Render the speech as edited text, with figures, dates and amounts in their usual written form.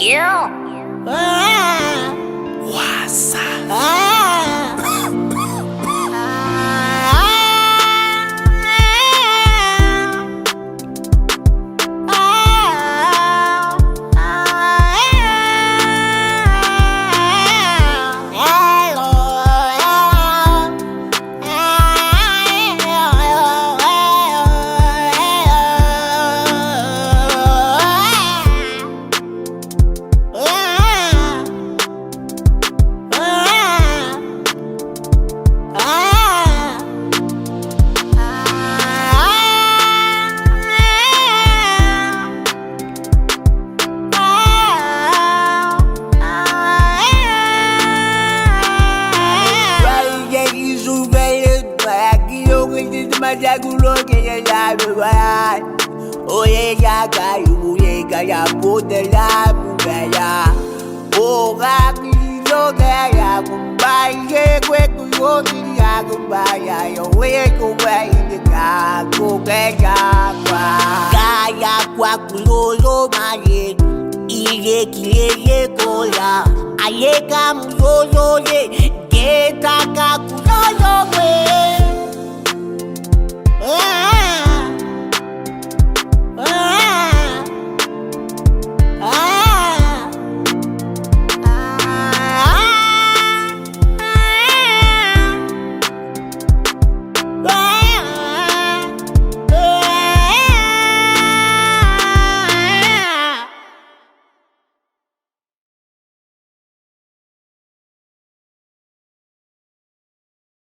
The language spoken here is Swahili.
Yeah. What's up? Oye ya kayu ye kaya potela bugaya. Oga kilo kaya kumbaye kwe kuyo kaya kumbaya yo we kumbaya indika kukaya kwa kuyo maye iye kiye kola aye kamuyo ye ketaka kuyo we.